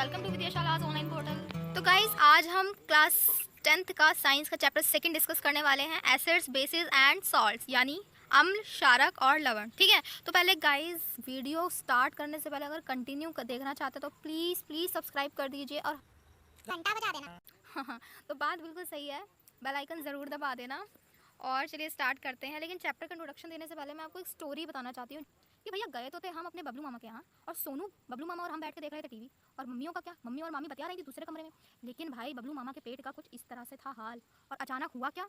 Welcome to Vidyashala's online portal. तो guys आज हम क्लास 10th का साइंस का चैप्टर 2 डिस्कस करने वाले हैं, एसिड्स बेसिस एंड सॉल्ट्स, यानी अम्ल, क्षारक और लवण। ठीक है, तो पहले गाइज वीडियो स्टार्ट करने से पहले अगर कंटिन्यू देखना चाहते हो तो प्लीज़ सब्सक्राइब कर दीजिए और घंटा बजा देना। हाँ, तो बात बिल्कुल सही है, बेल आइकन ज़रूर दबा देना। और चलिए स्टार्ट करते हैं, लेकिन चैप्टर का इंट्रोडक्शन देने से पहले मैं आपको एक स्टोरी बताना चाहती हूँ कि भैया गए तो थे हम अपने बबलू मामा के यहाँ, और सोनू, बबलू मामा और हम बैठ के देख रहे थे टीवी, और मम्मियों का क्या, मम्मी और मामी बतिया रही थी दूसरे कमरे में। लेकिन भाई बबलू मामा के पेट का कुछ इस तरह से था हाल, और अचानक हुआ क्या,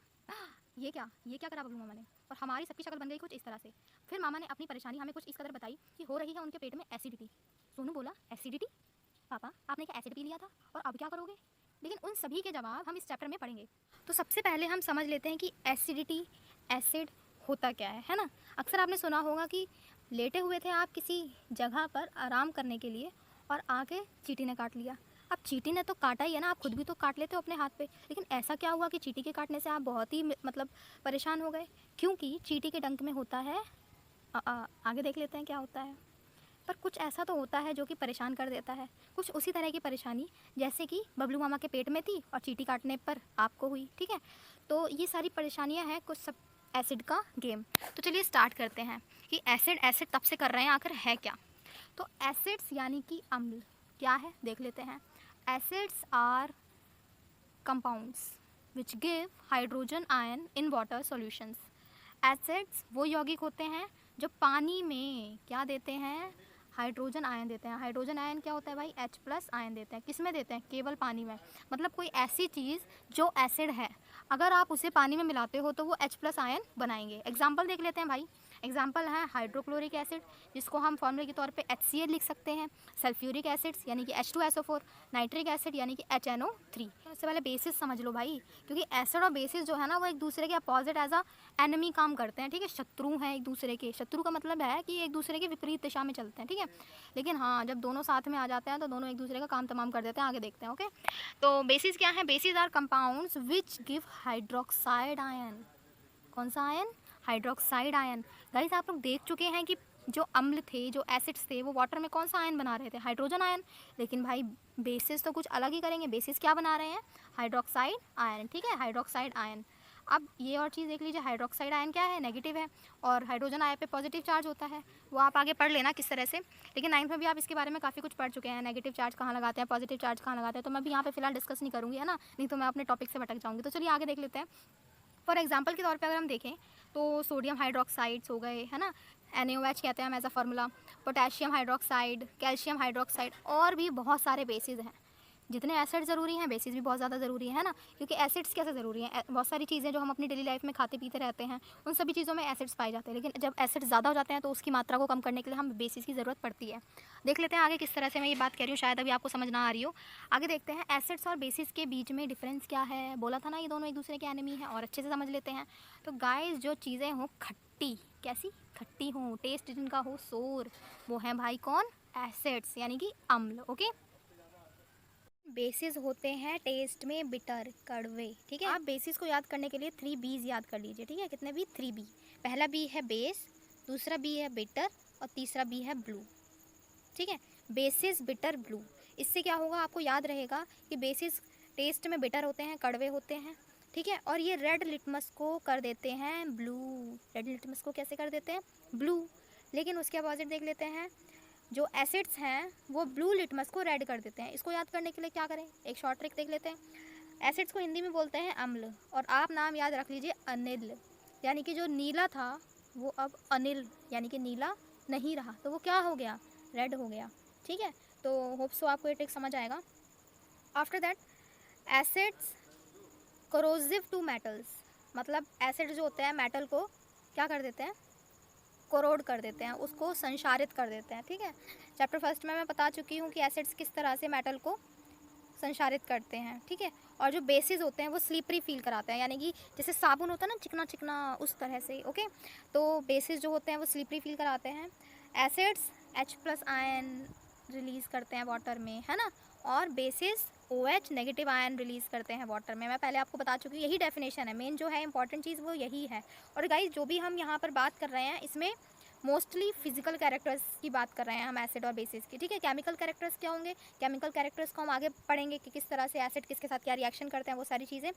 ये क्या करा बबलू मामा ने, और हमारी सबकी शक्ल बन गई कुछ इस तरह से। फिर मामा ने अपनी परेशानी हमें कुछ इस कदर बताई कि हो रही है उनके पेट में एसिडिटी। सोनू बोला एसिडिटी, पापा आपने क्या एसिड पी लिया था और अब क्या करोगे? लेकिन उन सभी के जवाब हम इस चैप्टर में पढ़ेंगे। तो सबसे पहले हम समझ लेते हैं कि एसिडिटी, एसिड होता क्या है ना। अक्सर आपने सुना होगा कि लेटे हुए थे आप किसी जगह पर आराम करने के लिए, और आके चींटी ने काट लिया। अब चींटी ने तो काटा ही है ना, आप खुद भी तो काट लेते हो अपने हाथ पे, लेकिन ऐसा क्या हुआ कि चींटी के काटने से आप बहुत ही परेशान हो गए? क्योंकि चींटी के डंक में होता है आगे देख लेते हैं क्या होता है। पर कुछ ऐसा तो होता है जो कि परेशान कर देता है, कुछ उसी तरह की परेशानी जैसे कि बबलू मामा के पेट में थी और चींटी काटने पर आपको हुई। ठीक है, तो ये सारी परेशानियां हैं कुछ सब एसिड का गेम। तो चलिए स्टार्ट करते हैं कि एसिड तब से कर रहे हैं, आखिर है क्या। तो एसिड्स यानी कि अम्ल क्या है देख लेते हैं। Acids are compounds which give hydrogen ion in water solutions. Acids वो यौगिक होते हैं जो पानी में क्या देते हैं, हाइड्रोजन आयन देते हैं। हाइड्रोजन आयन क्या होता है भाई, H+ आयन देते हैं। किस में देते हैं? केवल पानी में। मतलब कोई ऐसी चीज़ जो एसिड है, अगर आप उसे पानी में मिलाते हो तो वो H+ आयन बनाएंगे। एग्जाम्पल देख लेते हैं भाई। एग्जाम्पल है हाइड्रोक्लोरिक एसिड, जिसको हम फॉर्मूले के तौर पे HCl लिख सकते हैं। सल्फ्यूरिक एसिड्स यानी कि H2SO4, नाइट्रिक एसिड यानी कि HNO3। इससे पहले बेसिस समझ लो भाई, क्योंकि एसिड और बेसिस जो है ना वो एक दूसरे के अपोजिट एज अ एनिमी काम करते हैं। ठीक है, शत्रु हैं एक दूसरे के। शत्रु का मतलब है कि एक दूसरे के विपरीत दिशा में चलते हैं। ठीक है, लेकिन हाँ जब दोनों साथ में आ जाते हैं तो दोनों एक दूसरे का काम तमाम कर देते हैं। आगे देखते हैं। ओके, तो बेसिस क्या है? Bases are compounds which give hydroxide ion. कौन सा आयन? Hydroxide ion. गाइस आप लोग देख चुके हैं कि जो अम्ल थे, जो एसिड्स थे, वो वाटर में कौन सा आयन बना रहे थे? Hydrogen ion. लेकिन भाई बेसिस तो कुछ अलग ही करेंगे। बेसिस क्या बना रहे हैं? Hydroxide ion. ठीक है, हाइड्रोक्साइड आयन। अब ये और चीज़ देख लीजिए, हाइड्रोक्साइड आयन क्या है? नेगेटिव है, और हाइड्रोजन आयन पे पॉजिटिव चार्ज होता है। वो आप आगे पढ़ लेना किस तरह से। लेकिन 9th में भी आप इसके बारे में काफ़ी कुछ पढ़ चुके हैं, नेगेटिव चार्ज कहाँ लगाते हैं, पॉजिटिव चार्ज कहाँ लगाते हैं। तो मैं भी यहाँ पे फिलहाल डिस्कस नहीं करूँगी, है ना, नहीं तो मैं अपने टॉपिक से भटक जाऊँगी। तो चलिए आगे देख लेते हैं। फॉर एग्जाम्पल के तौर पे अगर हम देखें तो सोडियम हाइड्रोक्साइड्स हो गए, है ना, NaOH कहते हैं हम as a formula. Potassium hydroxide, calcium hydroxide, और भी बहुत सारे बेसिस हैं। जितने एसिड ज़रूरी हैं बेसिस भी बहुत ज़्यादा ज़रूरी है ना, क्योंकि एसिड्स कैसे ज़रूरी हैं? बहुत सारी चीज़ें जो हम अपनी डेली लाइफ में खाते पीते रहते हैं उन सभी चीज़ों में एसिड्स पाए जाते हैं, लेकिन जब एसिड ज़्यादा हो जाते हैं तो उसकी मात्रा को कम करने के लिए हम बेसिस की ज़रूरत पड़ती है। देख लेते हैं आगे किस तरह से मैं ये बात कह रही हूँ, शायद अभी आपको समझ ना आ रही हो। आगे देखते हैं एसिड्स और बेसिस के बीच में डिफरेंस क्या है। बोला था ना ये दोनों एक दूसरे के एनिमी हैं, और अच्छे से समझ लेते हैं। तो गाइस जो चीज़ें हों खट्टी, कैसी खट्टी हों, टेस्ट जिनका हो सोर, वो हैं भाई कौन? एसिड्स यानी कि अम्ल। ओके, बेसिस होते हैं टेस्ट में बिटर, कड़वे। ठीक है, आप बेसिस को याद करने के लिए 3 B's याद कर लीजिए। ठीक है, कितने बी? 3 B। पहला बी है बेस, दूसरा बी है बिटर, और तीसरा बी है ब्लू। ठीक है, बेसिस, बिटर, ब्लू। इससे क्या होगा आपको याद रहेगा कि बेसिस टेस्ट में बिटर होते हैं, कड़वे होते हैं। ठीक है, और ये रेड लिटमस को कर देते हैं ब्लू। रेड लिटमस को कैसे कर देते हैं? ब्लू। लेकिन उसके अपोजिट देख लेते हैं, जो एसिड्स हैं वो ब्लू लिटमस को रेड कर देते हैं। इसको याद करने के लिए क्या करें, एक शॉर्ट ट्रिक देख लेते हैं। एसिड्स को हिंदी में बोलते हैं अम्ल, और आप नाम याद रख लीजिए अनिल, यानी कि जो नीला था वो अब अनिल यानी कि नीला नहीं रहा, तो वो क्या हो गया? रेड हो गया। ठीक है, तो होप सो आपको ये ट्रिक समझ आएगा। After that acids corrosive to metals, मतलब एसिड जो होते हैं मेटल को क्या कर देते हैं? कोरोड कर देते हैं, उसको संक्षारित कर देते हैं। ठीक है, चैप्टर 1 में मैं बता चुकी हूँ कि एसिड्स किस तरह से मेटल को संक्षारित करते हैं। ठीक है, और जो बेसिस होते हैं वो स्लिपरी फील कराते हैं, यानी कि जैसे साबुन होता है ना चिकना चिकना, उस तरह से। ओके, तो बेसिस जो होते हैं वो स्लिपरी फील कराते हैं। एसिड्स H+ आयन रिलीज़ करते हैं वाटर में, है ना, और basis OH negative ion release करते हैं वाटर में। मैं पहले आपको बता चुकी हूँ, यही डेफिनेशन है, मेन जो है इंपॉर्टेंट चीज़ वो यही है। और गाइस जो भी हम यहाँ पर बात कर रहे हैं इसमें मोस्टली फिजिकल कैरेक्टर्स की बात कर रहे हैं हम एसिड और बेसिस की, ठीक है। केमिकल कैरेक्टर्स क्या होंगे, केमिकल कैरेक्टर्स को हम आगे पढ़ेंगे कि किस तरह से एसिड किसके साथ क्या रिएक्शन करते हैं, वो सारी चीज़ें।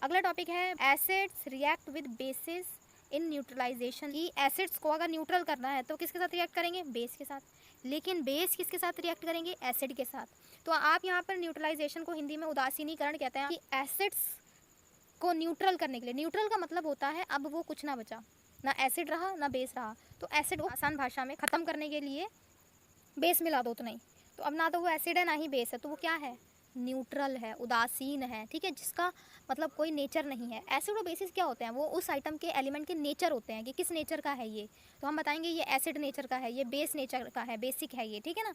अगला टॉपिक है acids react with bases in neutralisation. की एसिड्स को अगर न्यूट्रल करना है तो किसके साथ रिएक्ट करेंगे, बेस के साथ। लेकिन बेस किसके साथ रिएक्ट करेंगे, एसिड के साथ। तो आप यहाँ पर न्यूट्रलाइजेशन को हिंदी में उदासीनीकरण कहते हैं कि एसिड्स को न्यूट्रल करने के लिए, न्यूट्रल का मतलब होता है अब वो कुछ ना बचा, ना एसिड रहा ना बेस रहा, तो एसिड को आसान भाषा में ख़त्म करने के लिए बेस मिला दो तो नहीं, तो अब ना तो वो एसिड है ना ही बेस है, तो वो क्या है, न्यूट्रल है, उदासीन है, ठीक है, जिसका मतलब कोई नेचर नहीं है। एसिड और बेसिस क्या होते हैं, वो उस आइटम के एलिमेंट के नेचर होते हैं कि किस नेचर का है ये, तो हम बताएंगे ये एसिड नेचर का है, ये बेस नेचर का है, बेसिक है ये, ठीक है ना।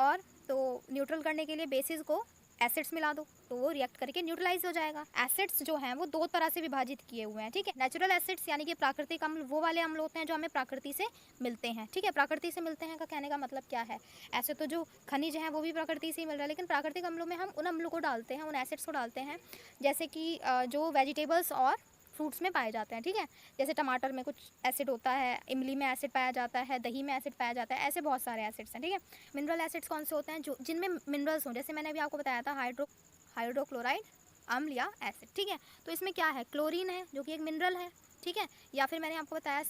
और तो न्यूट्रल करने के लिए बेसिस को एसिड्स मिला दो तो वो रिएक्ट करके न्यूट्रलाइज हो जाएगा। एसिड्स जो हैं वो दो तरह से विभाजित किए हुए हैं, ठीक है। नेचुरल एसिड्स यानी कि प्राकृतिक अम्ल, वो वाले अम्ल होते हैं जो हमें प्रकृति से मिलते हैं, ठीक है। प्रकृति से मिलते हैं का कहने का मतलब क्या है, ऐसे तो जो खनिज हैं वो भी प्रकृति से ही मिल रहा है, लेकिन प्राकृतिक अम्लों में हम उन अम्लों को डालते हैं, उन एसिड्स को डालते हैं जैसे कि जो वेजिटेबल्स और फ्रूट्स में पाए जाते हैं, ठीक है। जैसे टमाटर में कुछ एसिड होता है, इमली में एसिड पाया जाता है, दही में एसिड पाया जाता है, ऐसे बहुत सारे एसिड्स हैं, ठीक है। मिनरल एसिड्स कौन से होते हैं, जो जिनमें मिनरल्स हों, जैसे मैंने अभी आपको बताया था हाइड्रोक्लोराइड अम्ल या एसिड, ठीक है। तो इसमें क्या है, क्लोरीन है जो कि एक मिनरल है, ठीक है, या फिर मैंने आपको बताया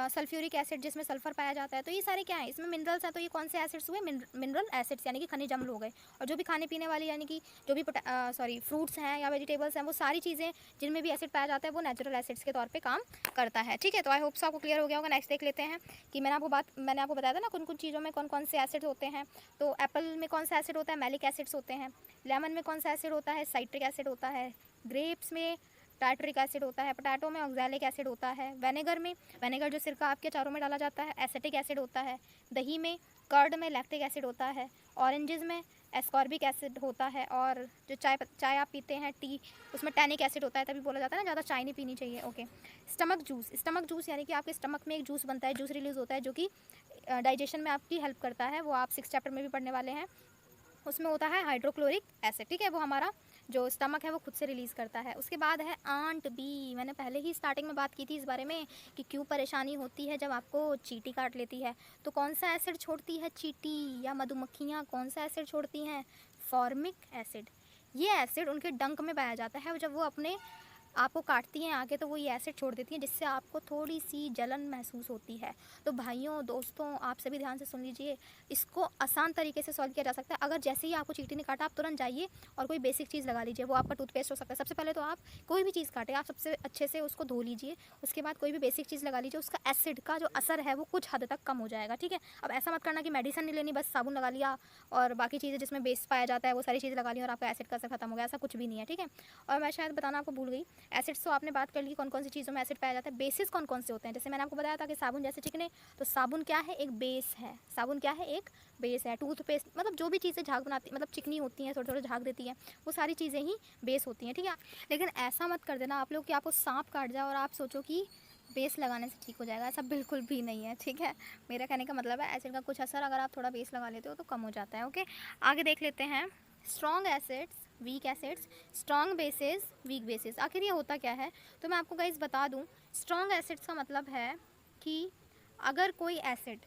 सल्फ्यूरिक एसिड जिसमें सल्फर पाया जाता है। तो ये सारे क्या है, इसमें मिनरल्स हैं, तो ये कौन से एसिड्स हुए, मिनरल एसिड्स यानी कि खनिज अम्ल हो गए। और जो भी खाने पीने वाली यानी कि जो भी फ्रूट्स हैं या वेजिटेबल्स हैं, वो सारी चीज़ें जिनमें भी एसिड पाया जाता है वो नेचुरल एसिड्स के तौर पे काम करता है, ठीक है। तो आई होप सो आपको क्लियर हो गया होगा। नेक्स्ट देख लेते हैं कि मैंने आपको बताया था ना कुन कुन चीज़ों में कौन कौन से एसिड होते हैं। तो एप्पल में कौन सा एसिड होता है, मैलिक एसिड्स होते हैं। लेमन में कौन सा एसिड होता है, साइट्रिक एसिड होता है। ग्रेप्स में टार्टरिक एसिड होता है। पोटैटो में ऑक्सैलिक एसिड होता है। वेनेगर जो सिरका आपके अचारों में डाला जाता है, एसिटिक एसिड होता है। दही में, कर्ड में लैक्टिक एसिड होता है। ऑरेंजेस में एस्कॉर्बिक एसिड होता है। और जो चाय आप पीते हैं, टी, उसमें टैनिक एसिड होता है, तभी बोला जाता है ना ज़्यादा चाय नहीं पीनी चाहिए, ओके। स्टमक जूस यानी कि आपके स्टमक में एक जूस बनता है, जूस रिलीज़ होता है जो कि डाइजेशन में आपकी हेल्प करता है, वो आप 6th चैप्टर में भी पढ़ने वाले हैं। उसमें होता है हाइड्रोक्लोरिक एसिड, ठीक है, वो हमारा जो स्टमक है वो खुद से रिलीज़ करता है। उसके बाद है आंट बी, मैंने पहले ही स्टार्टिंग में बात की थी इस बारे में कि क्यों परेशानी होती है जब आपको चींटी काट लेती है। तो कौन सा एसिड छोड़ती है चींटी या मधुमक्खियाँ, कौन सा एसिड छोड़ती हैं, फॉर्मिक एसिड। ये एसिड उनके डंक में पाया जाता है, जब वो अपने आपको काटती हैं आगे तो वो ये एसिड छोड़ देती हैं जिससे आपको थोड़ी सी जलन महसूस होती है। तो भाइयों दोस्तों आप सभी ध्यान से सुन लीजिए, इसको आसान तरीके से सॉल्व किया जा सकता है। अगर जैसे ही आपको चींटी ने काटा आप तुरंत जाइए और कोई बेसिक चीज़ लगा लीजिए, वो आपका टूथपेस्ट हो सकता है। सबसे पहले तो आप कोई भी चीज़ काटे आप सबसे अच्छे से उसको धो लीजिए, उसके बाद कोई भी बेसिक चीज़ लगा लीजिए, उसका एसिड का जो असर है वो कुछ हद तक कम हो जाएगा, ठीक है। अब ऐसा मत करना कि मेडिसिन नहीं लेनी, बस साबुन लगा लिया और बाकी चीज़ें जिसमें बेस पाया जाता है वो सारी चीज़ें लगा ली और आपका एसिड का असर खत्म हो गया, ऐसा कुछ भी नहीं है, ठीक है। और मैं शायद बताना आपको भूल गई, एसिड्स तो आपने बात कर ली कौन कौन सी चीज़ों में एसिड पाया जाता है। बेसिस कौन कौन से होते हैं, जैसे मैंने आपको बताया था कि साबुन जैसे चिकने, तो साबुन क्या है, एक बेस है। साबुन क्या है, एक बेस है। टूथपेस्ट मतलब जो भी चीज़ें झाग बनाती मतलब चिकनी होती हैं, थोड़े थोड़े झाग देती हैं, वो सारी चीज़ें ही बेस होती हैं, ठीक है। लेकिन ऐसा मत कर देना आप लोग कि आपको सांप काट जाए और आप सोचो कि बेस लगाने से ठीक हो जाएगा, ऐसा बिल्कुल भी नहीं है, ठीक है। मेरा कहने का मतलब है एसिड का कुछ असर अगर आप थोड़ा बेस लगा लेते हो तो कम हो जाता है, ओके। आगे देख लेते हैं strong acids, weak acids, strong bases, weak bases. आखिर ये होता क्या है, तो मैं आपको गाइस बता दूं। स्ट्रॉन्ग एसिड्स का मतलब है कि अगर कोई एसिड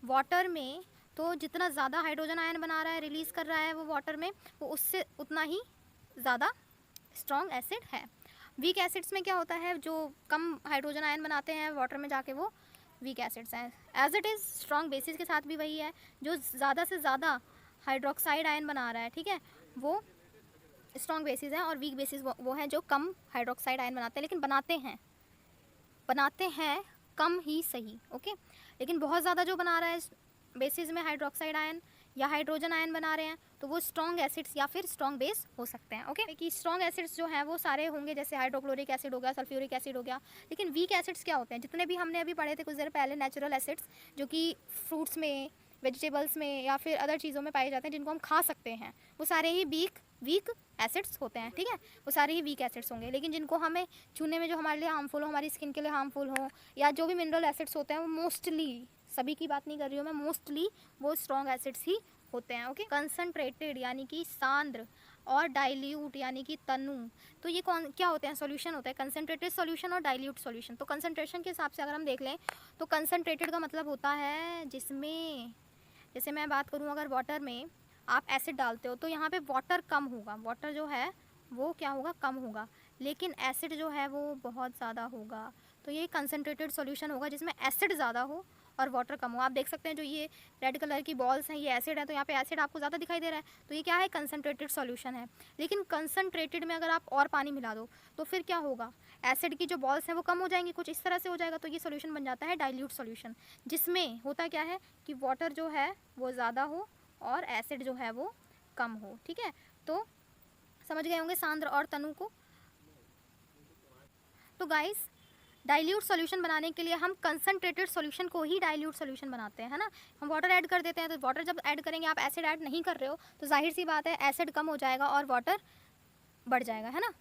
वाटर में तो जितना ज़्यादा हाइड्रोजन आयन बना रहा है, रिलीज़ कर रहा है वो वाटर में, वो उससे उतना ही ज़्यादा स्ट्रॉन्ग एसिड है। वीक एसिड्स में क्या होता है, जो कम हाइड्रोजन आयन बनाते हैं वाटर में जाके, वो वीक एसिड्स हैं। As it is strong bases के साथ भी वही है, जो ज़्यादा से ज़्यादा हाइड्रोक्साइड आयन बना रहा है, ठीक है, वो स्ट्रॉन्ग बेसिस है। और वीक बेसिस वो हैं जो कम हाइड्रोक्साइड आयन बनाते हैं, लेकिन बनाते हैं कम ही सही, ओके। लेकिन बहुत ज़्यादा जो बना रहा है बेसिस में हाइड्रोक्साइड आयन या हाइड्रोजन आयन बना रहे हैं, तो वो स्ट्रॉन्ग एसिड्स या फिर स्ट्रॉन्ग बेस हो सकते हैं, ओके। कि स्ट्रॉन्ग एसिड्स जो हैं वो सारे होंगे, जैसे हाइड्रोक्लोरिक एसिड हो गया, सल्फ्यूरिक एसिड हो गया। लेकिन वीक एसिड्स क्या होते हैं, जितने भी हमने अभी पढ़े थे कुछ देर पहले, नेचुरल एसिड्स जो कि फ्रूट्स में, वेजिटेबल्स में या फिर अदर चीज़ों में पाए जाते हैं, जिनको हम खा सकते हैं, वो सारे ही वीक एसिड्स होते हैं, ठीक है। वो सारे ही वीक एसिड्स होंगे। लेकिन जिनको हमें छूने में जो हमारे लिए हार्मफुल हो, हमारी स्किन के लिए हार्मफुल हो, या जो भी मिनरल एसिड्स होते हैं, वो मोस्टली, सभी की बात नहीं कर रही हूँ मैं, मोस्टली वो स्ट्रॉन्ग एसिड्स ही होते हैं। ओके, कंसनट्रेटेड यानी कि सांद्र और डाइल्यूट यानी कि तनु। तो ये कौन क्या होते हैं? सॉल्यूशन होता है कंसनट्रेटेड सॉल्यूशन और डाइल्यूट सॉल्यूशन। तो कंसनट्रेशन के हिसाब से अगर हम देख लें तो कंसनट्रेटेड का मतलब होता है जिसमें, जैसे मैं बात करूँ अगर वाटर में आप एसिड डालते हो तो यहाँ पे वाटर कम होगा, वाटर जो है वो क्या होगा? कम होगा, लेकिन एसिड जो है वो बहुत ज़्यादा होगा। तो ये कंसनट्रेटेड सॉल्यूशन होगा जिसमें एसिड ज़्यादा हो और वाटर कम हो। आप देख सकते हैं जो ये रेड कलर की बॉल्स हैं ये एसिड है, तो यहाँ पे एसिड आपको ज़्यादा दिखाई दे रहा है, तो ये क्या है? कंसनट्रेटेड सॉल्यूशन है। लेकिन कंसनट्रेटेड में अगर आप और पानी मिला दो तो फिर क्या होगा? एसिड की जो बॉल्स हैं वो कम हो जाएंगी, कुछ इस तरह से हो जाएगा। तो ये सॉल्यूशन बन जाता है डाइल्यूट सॉल्यूशन, जिसमें होता क्या है कि वाटर जो है वो ज़्यादा हो और एसिड जो है वो कम हो। ठीक है, तो समझ गए होंगे सांद्र और तनु को। तो गाइस डाइल्यूट सॉल्यूशन बनाने के लिए हम कंसनट्रेटेड सॉल्यूशन को ही डाइल्यूट सॉल्यूशन बनाते हैं, है ना। हम वाटर ऐड कर देते हैं, तो वाटर जब ऐड करेंगे, आप एसिड ऐड नहीं कर रहे हो, तो जाहिर सी बात है एसिड कम हो जाएगा और वाटर बढ़ जाएगा, है ना।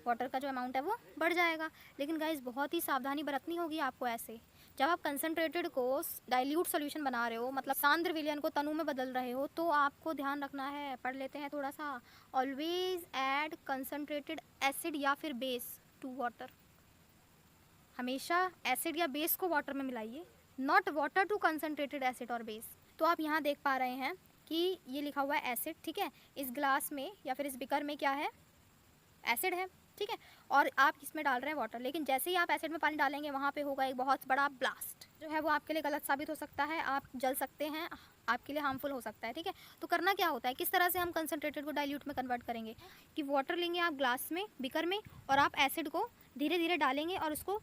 वाटर का जो अमाउंट है वो बढ़ जाएगा। लेकिन गाइस बहुत ही सावधानी बरतनी होगी आपको। ऐसे जब आप कंसनट्रेटेड को डाइल्यूट सॉल्यूशन बना रहे हो, मतलब सांद्र विलयन को तनु में बदल रहे हो, तो आपको ध्यान रखना है, पढ़ लेते हैं थोड़ा सा। ऑलवेज ऐड कंसनट्रेटेड एसिड या फिर बेस टू वाटर। हमेशा एसिड या बेस को वाटर में मिलाइए, not water to concentrated acid और बेस। तो आप यहाँ देख पा रहे हैं कि ये लिखा हुआ है एसिड, ठीक है। इस ग्लास में या फिर इस बिकर में क्या है? एसिड है, ठीक है, और आप इसमें डाल रहे हैं वाटर। लेकिन जैसे ही आप एसिड में पानी डालेंगे वहाँ पे होगा एक बहुत बड़ा ब्लास्ट, जो है वो आपके लिए गलत साबित हो सकता है, आप जल सकते हैं, आपके लिए हार्मफुल हो सकता है। ठीक है, तो करना क्या होता है, किस तरह से हम कंसनट्रेटेड को डाइल्यूट में कन्वर्ट करेंगे कि वाटर लेंगे आप ग्लास में, बिकर में, और आप एसिड को धीरे धीरे डालेंगे और उसको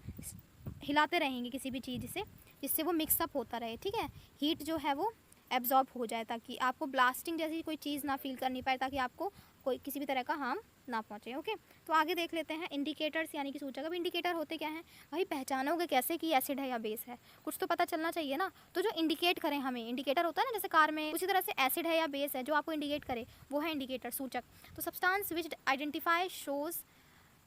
हिलाते रहेंगे किसी भी चीज़ से, जिससे वो मिक्सअप होता रहे। ठीक है, हीट जो है वो एब्जॉर्ब हो जाए, ताकि आपको ब्लास्टिंग जैसी कोई चीज़ ना फील करनी पाए, ताकि आपको कोई किसी भी तरह का हार्म ना पहुँचे। ओके, तो आगे देख लेते हैं इंडिकेटर्स यानी कि सूचक। अब इंडिकेटर होते क्या हैं भाई? पहचानोगे कैसे कि एसिड है या बेस है? कुछ तो पता चलना चाहिए ना। तो जो इंडिकेट करें हमें, इंडिकेटर होता है ना जैसे कार में, उसी तरह से एसिड है या बेस है जो आपको इंडिकेट करे, वो है इंडिकेटर, सूचक। तो substance which identify shows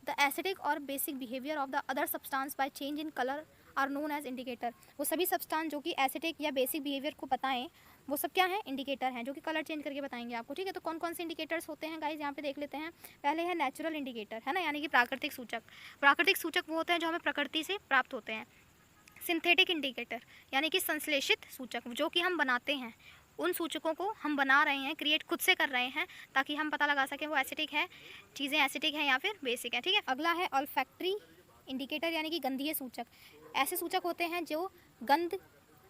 the acidic और basic behaviour of the other substance by change in colour are known as indicator. वो सभी सब्सटेंस जो कि एसिडिक या बेसिक बिहेवियर को बताएं, वो सब क्या है? इंडिकेटर हैं, जो कि कलर चेंज करके बताएंगे आपको। ठीक है, तो कौन कौन से इंडिकेटर्स होते हैं गाइज यहाँ पे देख लेते हैं। पहले है नेचुरल इंडिकेटर, है ना, यानी कि प्राकृतिक सूचक। प्राकृतिक सूचक वो होते हैं जो हमें प्रकृति से प्राप्त होते हैं। सिंथेटिक इंडिकेटर यानी कि संश्लेषित सूचक, जो कि हम बनाते हैं, उन सूचकों को हम बना रहे हैं, क्रिएट खुद से कर रहे हैं, ताकि हम पता लगा सकें वो एसिडिक है, चीज़ें एसिडिक हैं या फिर बेसिक है। ठीक है, अगला है ऑल्फैक्टरी इंडिकेटर यानी कि गंधीय सूचक। ऐसे सूचक होते हैं जो गंध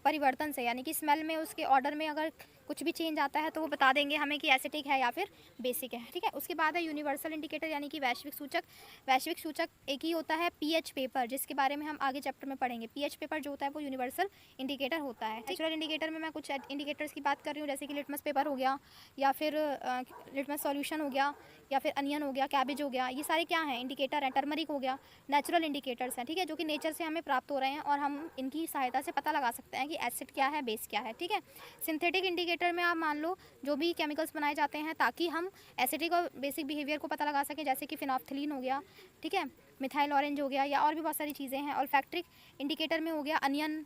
परिवर्तन से, यानी कि स्मेल में, उसके ऑर्डर में अगर कुछ भी चेंज आता है तो वो बता देंगे हमें कि एसिडिक है या फिर बेसिक है। ठीक है, उसके बाद है यूनिवर्सल इंडिकेटर यानी कि वैश्विक सूचक। वैश्विक सूचक एक ही होता है पीएच पेपर, जिसके बारे में हम आगे चैप्टर में पढ़ेंगे। पीएच पेपर जो होता है वो यूनिवर्सल इंडिकेटर होता है। नेचुरल इंडिकेटर में मैं कुछ इंडिकेटर्स की बात कर रही हूँ, जैसे कि लिटमस पेपर हो गया, या फिर लिटमस सॉल्यूशन हो गया, या फिर अनियन हो गया, कैबेज हो गया, ये सारे क्या हैं? इंडिकेटर हैं। टर्मरिक हो गया, नेचुरल इंडिकेटर्स हैं। ठीक है, जो कि नेचर से हमें प्राप्त हो रहे हैं और हम इनकी सहायता से पता लगा सकते हैं कि एसिड क्या है, बेस क्या है। ठीक है, सिंथेटिक इंडिकेटर में आप मान लो जो भी केमिकल्स बनाए जाते हैं ताकि हम एसिडिक और बेसिक बिहेवियर को पता लगा सकें, जैसे कि फिनॉफ्थलीन हो गया, ठीक है, मिथाइल ऑरेंज हो गया, या और भी बहुत सारी चीज़ें हैं। ऑल्फैक्टिक इंडिकेटर में हो गया अनियन,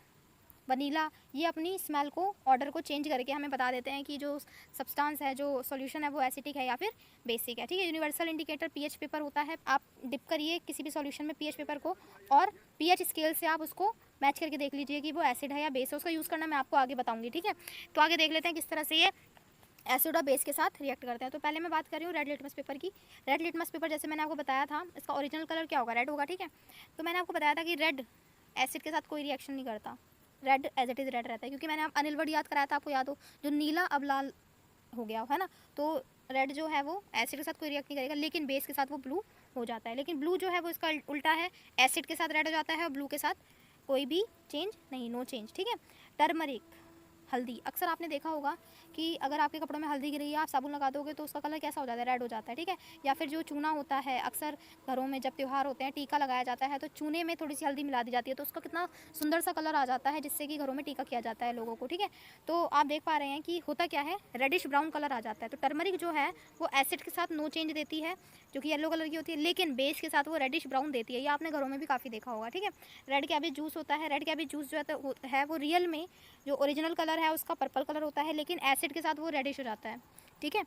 वनीला, ये अपनी स्मेल को, ऑर्डर को चेंज करके हमें बता देते हैं कि जो सब्सटेंस है, जो सॉल्यूशन है, वो एसिडिक है या फिर बेसिक है। ठीक है, यूनिवर्सल इंडिकेटर पीएच पेपर होता है। आप डिप करिए किसी भी सॉल्यूशन में पीएच पेपर को, और पीएच स्केल से आप उसको मैच करके देख लीजिए कि वो एसिड है या बेस है। उसका यूज़ करना मैं आपको आगे बताऊँगी। ठीक है, तो आगे देख लेते हैं किस तरह से ये एसिड और बेस के साथ रिएक्ट करते हैं। तो पहले मैं बात कर रही हूँ रेड लिटमस पेपर की। रेड लिटमस पेपर जैसे मैंने आपको बताया था, इसका ओरिजिनल कलर क्या होगा? रेड होगा। ठीक है, तो मैंने आपको बताया था कि रेड एसिड के साथ कोई रिएक्शन नहीं करता, red as it is red रहता है, क्योंकि मैंने अनिल वर्ड याद कराया था, आपको याद हो, जो नीला अब लाल हो गया है ना। तो रेड जो है वो एसिड के साथ कोई रिएक्ट नहीं करेगा, लेकिन बेस के साथ वो ब्लू हो जाता है। लेकिन ब्लू जो है वो इसका उल्टा है, एसिड के साथ रेड हो जाता है और ब्लू के साथ कोई भी चेंज नहीं, नो चेंज। ठीक है, टर्मरिक, हल्दी, अक्सर आपने देखा होगा कि अगर आपके कपड़ों में हल्दी गिरी है, आप साबुन लगा दोगे तो उसका कलर कैसा हो जाता है? रेड हो जाता है। ठीक है, या फिर जो चूना होता है, अक्सर घरों में जब त्यौहार होते हैं, टीका लगाया जाता है, तो चूने में थोड़ी सी हल्दी मिला दी जाती है, तो उसका कितना सुंदर सा कलर आ जाता है, जिससे कि घरों में टीका किया जाता है लोगों को। ठीक है, तो आप देख पा रहे हैं कि होता क्या है, रेडिश ब्राउन कलर आ जाता है। तो टर्मरिक जो है वो एसिड के साथ नो चेंज देती है, जो कि येलो कलर की होती है, लेकिन बेस के साथ वो रेडिश ब्राउन देती है। ये आपने घरों में भी काफ़ी देखा होगा। ठीक है, रेड कैबेज जूस होता है। रेड कैबेज जूस जो है वो रियल में जो ओरिजिनल कलर कलर है उसका पर्पल कलर होता है, लेकिन एसिड के साथ वो रेडिश हो जाता है, ठीक है।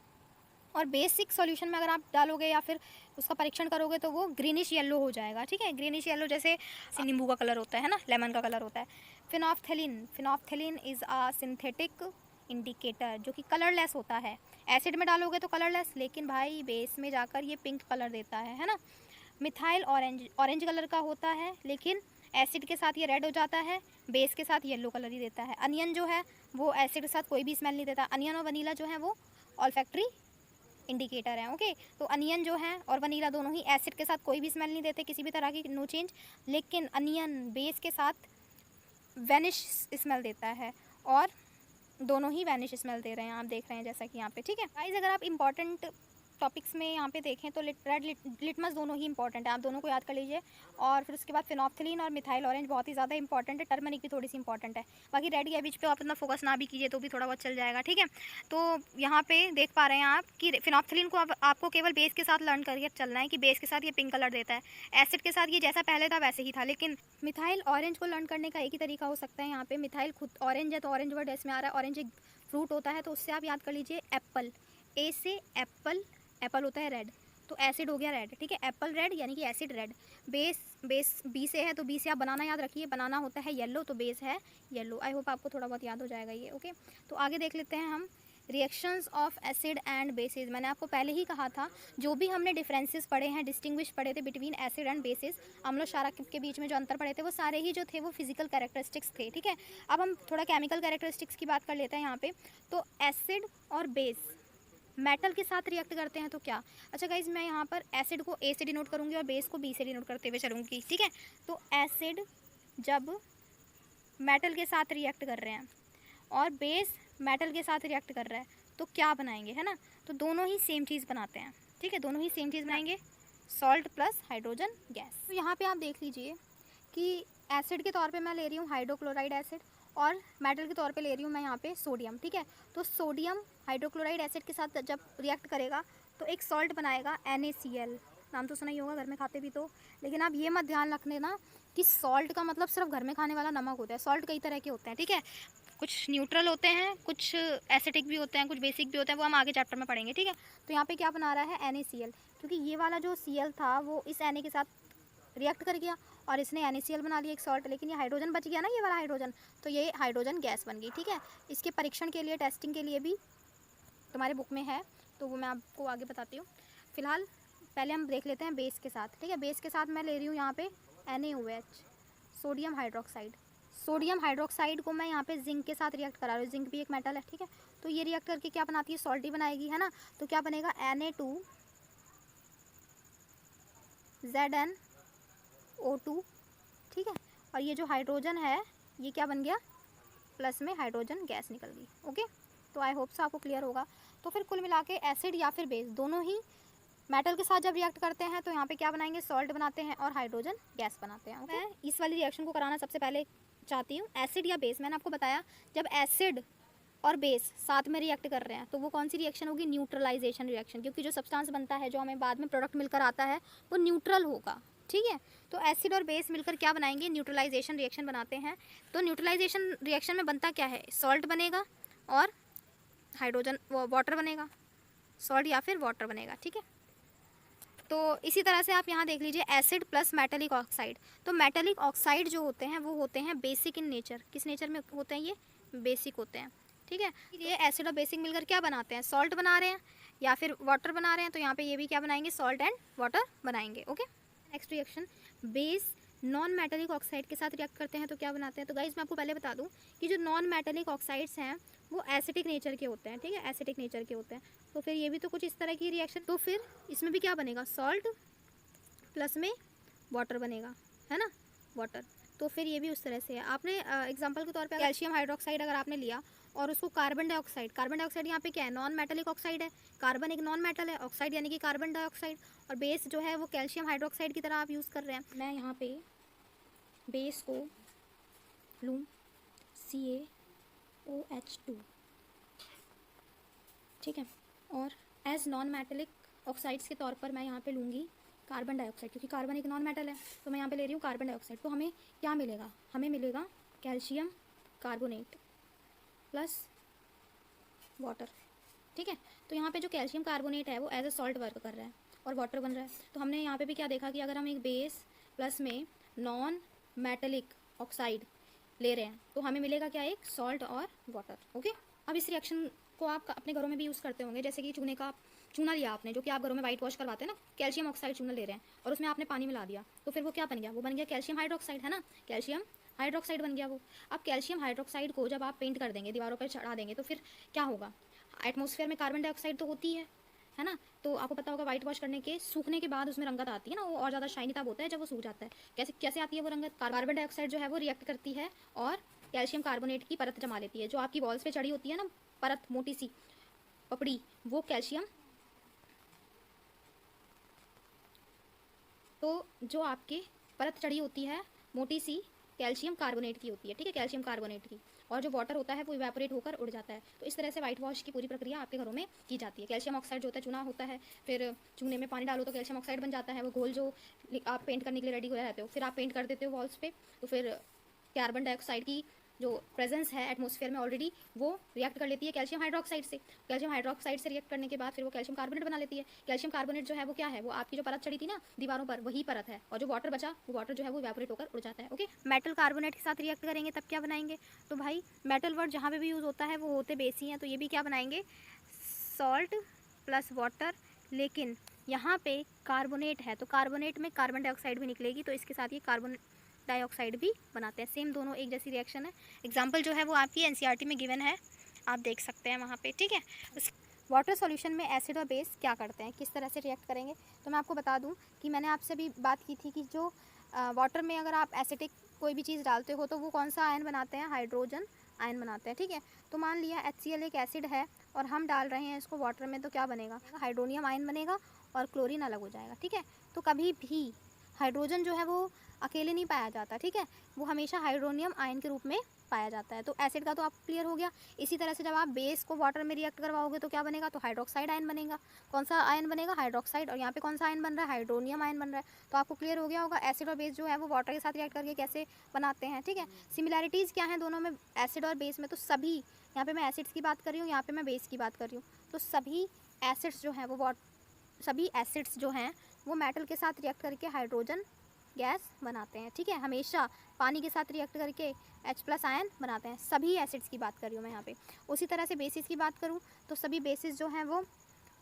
और बेसिक सॉल्यूशन में अगर आप डालोगे या फिर उसका परीक्षण करोगे तो वो ग्रीनिश येलो हो जाएगा, ठीक है। ग्रीनिश येलो जैसे नींबू का कलर होता है ना, लेमन का कलर होता है। Phenolphthalein is a synthetic indicator जो कि कलरलेस होता है। एसिड में डालोगे तो कलरलेस, लेकिन भाई बेस में जाकर ये पिंक कलर देता है ना। मिथाइल ऑरेंज कलर का होता है, लेकिन एसिड के साथ ये रेड हो जाता है, बेस के साथ येलो कलर ही देता है। अनियन जो है वो एसिड के साथ कोई भी स्मेल नहीं देता। अनियन और वनीला जो है वो ऑल्फैक्टरी इंडिकेटर है, ओके। तो अनियन जो है और वनीला दोनों ही एसिड के साथ कोई भी स्मेल नहीं देते, किसी भी तरह की, नो चेंज, लेकिन अनियन बेस के साथ वैनिश स्मेल देता है, और दोनों ही वैनिश स्मेल दे रहे हैं, आप देख रहे हैं जैसा कि यहाँ पे, ठीक है गाइस। अगर आप इंपॉर्टेंट टॉपिक्स में यहाँ पे देखें तो रेड लिटमस दोनों ही इंपॉर्टेंट है, आप दोनों को याद कर लीजिए। और फिर उसके बाद फिनोफ्थलीन और मिथाइल ऑरेंज बहुत ही ज़्यादा इंपॉर्टेंट है। टर्मरिक भी थोड़ी सी इंपॉर्टेंट है। बाकी रेड या बीच पे आप इतना फोकस ना भी कीजिए तो भी थोड़ा बहुत चल जाएगा, ठीक है। तो यहाँ पे देख पा रहे हैं आप कि फिनोफ्थलीन को आपको केवल बेस के साथ लर्न करके चलना है कि बेस के साथ ये पिंक कलर देता है, एसिड के साथ ये जैसा पहले था वैसे ही था। लेकिन मिथाइल ऑरेंज को लर्न करने का एक ही तरीका हो सकता है। यहाँ पे मिथाइल खुद ऑरेंज है तो ऑरेंज वर्ड इसमें आ रहा है, ऑरेंज एक फ्रूट होता है, तो उससे आप याद कर लीजिए एप्पल, ए से एप्पल, एप्पल होता है रेड, तो एसिड हो गया रेड, ठीक है। एप्पल रेड यानी कि एसिड रेड। बेस बी से है तो बी से आप बनाना याद रखिए, बनाना होता है येलो, तो बेस है येलो। आई होप आपको थोड़ा बहुत याद हो जाएगा ये, ओके। तो आगे देख लेते हैं हम reactions of acid and bases. मैंने आपको पहले ही कहा था, जो भी हमने डिफरेंसेस पढ़े हैं, डिस्टिंग्विश पढ़े थे बिटवीन एसिड एंड बेसिस, अम्ल क्षारक के बीच में जो अंतर पढ़े थे वो सारे ही जो थे वो फिजिकल कैरेक्टरिस्टिक्स थे, ठीक है। अब हम थोड़ा केमिकल कैरेक्टरिस्टिक्स की बात कर लेते हैं यहाँ पे। तो एसिड और बेस मेटल के साथ रिएक्ट करते हैं तो क्या, अच्छा गाइज मैं यहाँ पर एसिड को ए से डिनोट करूँगी और बेस को बी से डिनोट करते हुए चलूँगी, ठीक है। तो एसिड जब मेटल के साथ रिएक्ट कर रहे हैं और बेस मेटल के साथ रिएक्ट कर रहा है तो क्या बनाएंगे, है ना। तो दोनों ही सेम चीज़ बनाते हैं, ठीक है, दोनों ही सेम चीज़ बनाएंगे, सॉल्ट प्लस हाइड्रोजन गैस। तो यहाँ पे आप देख लीजिए कि एसिड के तौर पे मैं ले रही हूँ हाइड्रोक्लोराइड एसिड, और मेटल के तौर पे ले रही हूँ मैं यहाँ पे सोडियम, ठीक है। तो सोडियम हाइड्रोक्लोराइड एसिड के साथ जब रिएक्ट करेगा तो एक सॉल्ट बनाएगा NaCl, नाम तो सुना ही होगा, घर में खाते भी तो। लेकिन आप ये मत ध्यान रखने ना कि सॉल्ट का मतलब सिर्फ घर में खाने वाला नमक होता है। सॉल्ट कई तरह के होते हैं, ठीक है, कुछ न्यूट्रल होते हैं, कुछ एसिडिक भी होते हैं, कुछ बेसिक भी होते हैं, वो हम आगे चैप्टर में पढ़ेंगे, ठीक है। तो यहाँ पे क्या बना रहा है NaCl, क्योंकि ये वाला जो Cl था वो इस Na के साथ रिएक्ट कर गया और इसने NaCl बना लिया एक सॉल्ट, लेकिन ये हाइड्रोजन बच गया ना, ये वाला हाइड्रोजन, तो ये हाइड्रोजन गैस बन गई, ठीक है। इसके परीक्षण के लिए, टेस्टिंग के लिए भी तुम्हारे बुक में है, तो वो मैं आपको आगे बताती हूँ। फिलहाल पहले हम देख लेते हैं बेस के साथ, ठीक है। बेस के साथ मैं ले रही हूँ यहाँ पे NaOH, sodium hydroxide. Sodium hydroxide को मैं यहाँ पे जिंक के साथ रिएक्ट करा रही हूँ, जिंक भी एक मेटल है, ठीक है। तो ये रिएक्ट करके क्या बनाती है, सॉल्ट ही बनाएगी, है ना। तो क्या बनेगा Na2ZnO2, ठीक है। और ये जो हाइड्रोजन है ये क्या बन गया, प्लस में हाइड्रोजन गैस निकल गई, ओके। तो आई होप से आपको क्लियर होगा। तो फिर कुल मिला के एसिड या फिर बेस दोनों ही मेटल के साथ जब रिएक्ट करते हैं तो यहाँ पे क्या बनाएंगे, सॉल्ट बनाते हैं और हाइड्रोजन गैस बनाते हैं, ओके। मैं इस वाली रिएक्शन को कराना सबसे पहले चाहती हूँ, एसिड या बेस। मैंने आपको बताया जब एसिड और बेस साथ में रिएक्ट कर रहे हैं तो वो कौन सी रिएक्शन होगी, न्यूट्रलाइजेशन रिएक्शन, क्योंकि जो सब्सटेंस बनता है, जो हमें बाद में प्रोडक्ट मिलकर आता है, वो न्यूट्रल होगा, ठीक है। तो एसिड और बेस मिलकर क्या बनाएंगे, न्यूट्रलाइजेशन रिएक्शन बनाते हैं। तो न्यूट्रलाइजेशन रिएक्शन में बनता क्या है, सॉल्ट बनेगा और हाइड्रोजन वाटर बनेगा, सॉल्ट या फिर वाटर बनेगा, ठीक है। तो इसी तरह से आप यहाँ देख लीजिए एसिड प्लस मेटेलिक ऑक्साइड। तो मेटेलिक ऑक्साइड जो होते हैं वो होते हैं बेसिक इन नेचर। किस नेचर में होते हैं, ये बेसिक होते हैं, ठीक है। ये एसिड और बेसिक मिलकर क्या बनाते हैं, सॉल्ट बना रहे हैं या फिर वाटर बना रहे हैं। तो यहाँ पे ये भी क्या बनाएंगे, सॉल्ट एंड वाटर बनाएंगे, okay. Next reaction, base non metallic oxide के साथ रिएक्ट करते हैं तो क्या बनाते हैं। तो गाइज मैं आपको पहले बता दूं कि जो नॉन मेटेलिक ऑक्साइड्स हैं वो एसिडिक नेचर के होते हैं, ठीक है, एसिडिक नेचर के होते हैं। तो फिर ये भी तो कुछ इस तरह की रिएक्शन, तो फिर इसमें भी क्या बनेगा, सॉल्ट प्लस में वाटर बनेगा, है ना, वाटर। तो फिर ये भी उस तरह से है। आपने एग्जांपल के तौर पे कैल्शियम हाइड्रोक्साइड अगर आपने लिया और उसको कार्बन डाइऑक्साइड यहाँ पे क्या है, नॉन मेटेलिक ऑक्साइड है, कार्बन एक नॉन मेटल है, ऑक्साइड यानी कि कार्बन डाइऑक्साइड, और बेस जो है वो कैल्शियम हाइड्रोक्साइड की तरह आप यूज़ कर रहे हैं। मैं यहाँ पे बेस को लूँ CaOH2, ठीक है, और एज नॉन मेटेलिक ऑक्साइड्स के तौर पर मैं यहाँ पे लूँगी कार्बन डाइऑक्साइड, क्योंकि कार्बन एक नॉन मेटल है तो मैं यहाँ पे ले रही हूँ कार्बन डाइऑक्साइड। तो हमें क्या मिलेगा, हमें मिलेगा कैल्शियम कार्बोनेट, प्लस वाटर, ठीक है। तो यहाँ पे जो कैल्शियम कार्बोनेट है वो एज अ सॉल्ट वर्क कर रहा है और वाटर बन रहा है। तो हमने यहाँ पे भी क्या देखा कि अगर हम एक बेस प्लस में नॉन मेटेलिक ऑक्साइड ले रहे हैं तो हमें मिलेगा क्या, एक सॉल्ट और वाटर, ओके। अब इस रिएक्शन को आप अपने घरों में भी यूज़ करते होंगे, जैसे कि चूना लिया आपने, जो कि आप घरों में वाइट वॉश करवाते हैं ना, कैल्शियम ऑक्साइड चूना ले रहे हैं और उसमें आपने पानी मिला दिया, तो फिर वो क्या बन गया, वो बन गया कैल्शियम हाइड्रोक्साइड, है ना, कैल्शियम हाइड्रोक्साइड बन गया वो। अब कैल्शियम हाइड्रोक्साइड को जब आप पेंट कर देंगे, दीवारों पर चढ़ा देंगे, तो फिर क्या होगा, एटमॉस्फेयर में कार्बन डाइऑक्साइड तो होती है ना। तो आपको पता होगा वाइट वॉश करने के सूखने के बाद उसमें रंगत आती है ना, वो और ज़्यादा शाइनी तब होता है जब वो सूख जाता है। कैसे कैसे आती है वो रंगत, कार्बन डाइऑक्साइड जो है वो रिएक्ट करती है और कैल्शियम कार्बोनेट की परत जमा लेती है, जो आपकी वॉल्स पे चढ़ी होती है ना परत, मोटी सी पपड़ी, वो कैल्शियम, तो जो आपके परत चढ़ी होती है मोटी सी कैल्शियम कार्बोनेट की होती है, ठीक है, कैल्शियम कार्बोनेट की, और जो वाटर होता है वो इवेपोरेट होकर उड़ जाता है। तो इस तरह से वाइट वॉश की पूरी प्रक्रिया आपके घरों में की जाती है। कैल्शियम ऑक्साइड जो होता है, चूना होता है, फिर चूने में पानी डालो तो कैल्शियम ऑक्साइड बन जाता है, वो घोल जो आप पेंट करने के लिए रेडी हो रहते हो, फिर आप पेंट कर देते हो वॉल्स पे, तो फिर कार्बन डाइऑक्साइड की जो प्रेजेंस है एटमॉस्फेयर में ऑलरेडी, वो रिएक्ट कर लेती है कैल्शियम हाइड्रोक्साइड से। कैल्शियम हाइड्रोक्साइड से रिएक्ट करने के बाद फिर वो कैल्शियम कार्बोनेट बना लेती है। कैल्शियम कार्बोनेट जो है वो क्या है, वो आपकी जो परत चढ़ी थी ना दीवारों पर, वही परत है, और जो वाटर बचा वो वाटर जो है वो इवेपोरेट होकर उड़ जाता है, ओके। मेटल कार्बोनेट के साथ रिएक्ट करेंगे तब क्या बनाएंगे, तो भाई मेटल वर्ड जहाँ पे भी यूज़ होता है वो होते बेस ही हैं, तो ये भी क्या बनाएंगे, सॉल्ट प्लस वाटर, लेकिन यहाँ पे कार्बोनेट है तो कार्बोनेट में कार्बन डाइऑक्साइड भी निकलेगी, तो इसके साथ ये कार्बन डाइऑक्साइड भी बनाते हैं। सेम दोनों एक जैसी रिएक्शन है। एग्जाम्पल जो है वो आपकी एनसीईआरटी में गिवन है, आप देख सकते हैं वहाँ पे, ठीक है। वाटर सॉल्यूशन में एसिड और बेस क्या करते हैं, किस तरह से रिएक्ट करेंगे, तो मैं आपको बता दूं कि मैंने आपसे भी बात की थी कि जो वाटर में अगर आप एसिटिक कोई भी चीज़ डालते हो तो वो कौन सा आयन बनाते हैं, हाइड्रोजन आयन बनाते हैं, ठीक है। तो मान लिया HCl एक एसिड है और हम डाल रहे हैं इसको वाटर में, तो क्या बनेगा, हाइड्रोनियम आयन बनेगा और क्लोरीन अलग हो जाएगा, ठीक है। तो कभी भी हाइड्रोजन जो है वो अकेले नहीं पाया जाता, ठीक है, वो हमेशा हाइड्रोनियम आयन के रूप में पाया जाता है। तो एसिड का तो आप क्लियर हो गया। इसी तरह से जब आप बेस को वाटर में रिएक्ट करवाओगे तो क्या बनेगा, तो हाइड्रोक्साइड आयन बनेगा। कौन सा आयन बनेगा, हाइड्रोक्साइड, और यहाँ पे कौन सा आयन बन रहा है, हाइड्रोनियम आयन बन रहा है। तो आपको क्लियर हो गया होगा एसिड और बेस जो है वो वाटर के साथ रिएक्ट करके कैसे बनाते हैं, ठीक है। सिमिलैरिटीज़ क्या है दोनों में, एसिड और बेस में, तो सभी, यहाँ पे मैं एसिड्स की बात कर रही हूँ, यहाँ पे मैं बेस की बात कर रही हूँ, तो सभी एसिड्स जो हैं वो सभी एसिड्स जो हैं वो मेटल के साथ रिएक्ट करके हाइड्रोजन गैस बनाते हैं, ठीक है। हमेशा पानी के साथ रिएक्ट करके H+ आयन बनाते हैं। सभी एसिड्स की बात कर रही हूँ मैं यहाँ पे। उसी तरह से बेसिस की बात करूँ तो सभी बेसिस जो हैं वो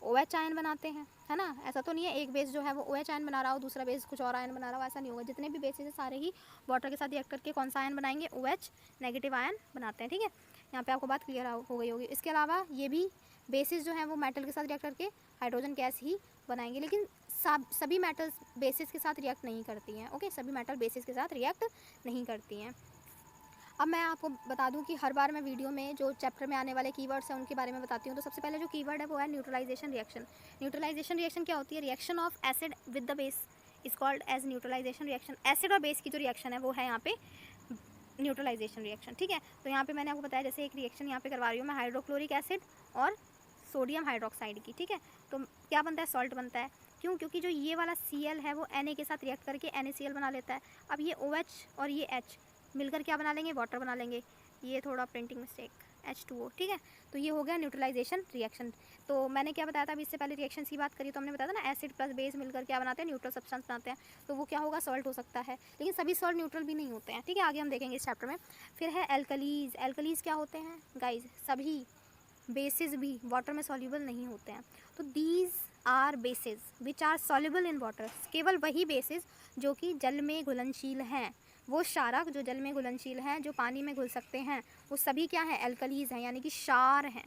OH आयन बनाते हैं, है ना। ऐसा तो नहीं है एक बेस जो है वो OH आयन बना रहा हो, दूसरा बेस कुछ और आयन बना रहा हो, ऐसा नहीं होगा। जितने भी बेसिस है सारे ही वाटर के साथ रिएक्ट करके कौन सा आयन बनाएंगे, OH नेगेटिव आयन बनाते हैं, ठीक है। यहाँ पे आपको बात क्लियर हो गई होगी। इसके अलावा ये भी बेसिस जो है वो मेटल के साथ रिएक्ट करके हाइड्रोजन गैस ही बनाएंगे, लेकिन सभी मेटल्स बेसिस के साथ रिएक्ट नहीं करती हैं, ओके। सभी मेटल बेसिस के साथ रिएक्ट नहीं करती हैं। अब मैं आपको बता दूं कि हर बार मैं वीडियो में जो चैप्टर में आने वाले कीवर्ड्स हैं उनके बारे में बताती हूँ। तो सबसे पहले जो कीवर्ड है वो है न्यूट्रलाइजेशन रिएक्शन। न्यूट्रलाइजेशन रिएक्शन क्या होती है, reaction of acid with the base is called as neutralisation reaction. Acid और बेस की जो रिएक्शन है वो है यहाँ पे न्यूट्रलाइजेशन रिएक्शन, ठीक है। तो यहाँ पे मैंने आपको बताया, जैसे एक रिएक्शन यहाँ पे करवा रही हूँ मैं, हाइड्रोक्लोरिक एसिड और सोडियम हाइड्रोक्साइड की, ठीक है। तो क्या बनता है, सॉल्ट बनता है। क्यों, क्योंकि जो ये वाला Cl है वो Na के साथ रिएक्ट करके NaCl बना लेता है। अब ये OH और ये H मिलकर क्या बना लेंगे, वाटर बना लेंगे। ये थोड़ा प्रिंटिंग मिस्टेक, H2O, ठीक है। तो ये हो गया न्यूट्रलाइजेशन रिएक्शन। तो मैंने क्या बताया था अभी इससे पहले रिएक्शन की बात करी तो हमने बताया था ना, एसिड प्लस बेस मिलकर क्या बनाते हैं, न्यूट्रल सब्सटेंस बनाते हैं। तो वो क्या होगा, सॉल्ट हो सकता है, लेकिन सभी सॉल्ट न्यूट्रल भी नहीं होते हैं, ठीक है। आगे हम देखेंगे इस चैप्टर में। फिर है एल्कलीज। एल्कलीज क्या होते हैं गाइज, सभी बेसिस भी वाटर में सॉल्यूबल नहीं होते हैं। तो these are bases which are soluble in water. केवल वही बेसिस जो कि जल में घुलनशील हैं, वो क्षारक जो जल में घुलनशील हैं, जो पानी में घुल सकते हैं, वो सभी क्या है, एल्कलीज हैं, यानी कि क्षार हैं,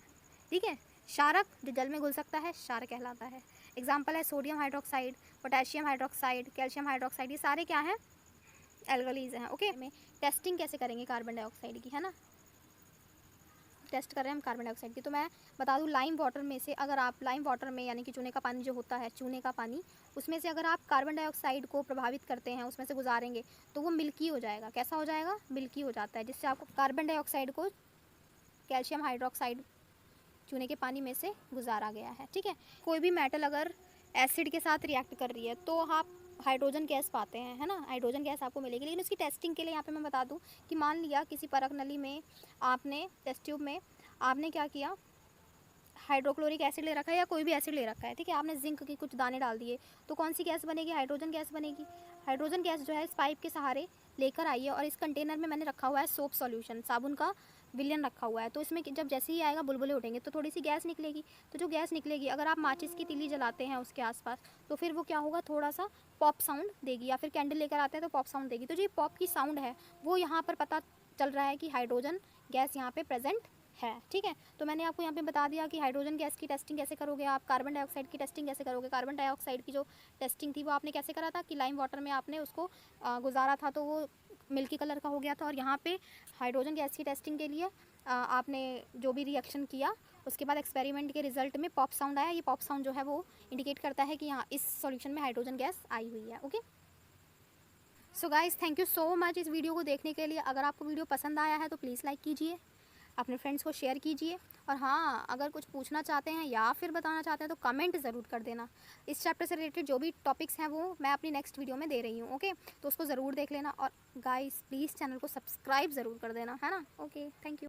ठीक है। क्षारक जो जल में घुल सकता है क्षार कहलाता है। एग्जाम्पल है sodium hydroxide, potassium hydroxide, calcium hydroxide, ये सारे क्या हैं, एल्कलीज हैं, ओके। में टेस्टिंग कैसे करेंगे कार्बन डाइऑक्साइड की, है ना, टेस्ट कर रहे हैं हम कार्बन डाइऑक्साइड की। तो मैं बता दूं, लाइम वाटर में से अगर आप लाइम वाटर में यानी कि चूने का पानी जो होता है, चूने का पानी, उसमें से अगर आप कार्बन डाइऑक्साइड को प्रभावित करते हैं, उसमें से गुजारेंगे, तो वो मिल्की हो जाएगा। कैसा हो जाएगा, मिल्की हो जाता है, जिससे आपको कार्बन डाइऑक्साइड को कैल्शियम हाइड्रोक्साइड चूने के पानी में से गुजारा गया है, ठीक है। कोई भी मेटल अगर एसिड के साथ रिएक्ट कर रही है तो आप हाइड्रोजन गैस पाते हैं, है ना, हाइड्रोजन गैस आपको मिलेगी। लेकिन उसकी टेस्टिंग के लिए यहाँ पे मैं बता दूँ कि मान लिया किसी परख नली में आपने, टेस्ट ट्यूब में आपने क्या किया, हाइड्रोक्लोरिक एसिड ले रखा है या कोई भी एसिड ले रखा है, ठीक है, आपने जिंक के कुछ दाने डाल दिए, तो कौन सी गैस बनेगी, हाइड्रोजन गैस बनेगी। हाइड्रोजन गैस जो है इस पाइप के सहारे लेकर आई है, और इस कंटेनर में मैंने रखा हुआ है सोप सॉल्यूशन, साबुन का विलयन रखा हुआ है। तो इसमें जब जैसे ही आएगा बुलबुले उठेंगे तो थोड़ी सी गैस निकलेगी। तो जो गैस निकलेगी, अगर आप माचिस की तीली जलाते हैं उसके आसपास, तो फिर वो क्या होगा, थोड़ा सा पॉप साउंड देगी, या फिर कैंडल लेकर आते हैं तो पॉप साउंड देगी। तो जो ये पॉप की साउंड है वो यहाँ पर पता चल रहा है कि हाइड्रोजन गैस यहाँ पे प्रेजेंट है, ठीक है। तो मैंने आपको यहाँ पे बता दिया कि हाइड्रोजन गैस की टेस्टिंग कैसे करोगे आप, कार्बन डाइऑक्साइड की टेस्टिंग कैसे करोगे। कार्बन डाइऑक्साइड की जो टेस्टिंग थी वो आपने कैसे करा था कि लाइम वाटर में आपने उसको गुजारा था, तो वो मिल्की कलर का हो गया था। और यहाँ पे हाइड्रोजन गैस की टेस्टिंग के लिए आपने जो भी रिएक्शन किया, उसके बाद एक्सपेरिमेंट के रिजल्ट में पॉप साउंड आया। ये पॉप साउंड जो है वो इंडिकेट करता है कि यहाँ इस सॉल्यूशन में हाइड्रोजन गैस आई हुई है। Okay, so guys, thank you so much इस वीडियो को देखने के लिए। अगर आपको वीडियो पसंद आया है तो प्लीज़ लाइक कीजिए, अपने फ्रेंड्स को शेयर कीजिए, और हाँ, अगर कुछ पूछना चाहते हैं या फिर बताना चाहते हैं तो कमेंट ज़रूर कर देना। इस चैप्टर से रिलेटेड जो भी टॉपिक्स हैं वो मैं अपनी नेक्स्ट वीडियो में दे रही हूँ। ओके, तो उसको ज़रूर देख लेना, और गाइस प्लीज़ चैनल को सब्सक्राइब ज़रूर कर देना, है ना। Okay, thank you.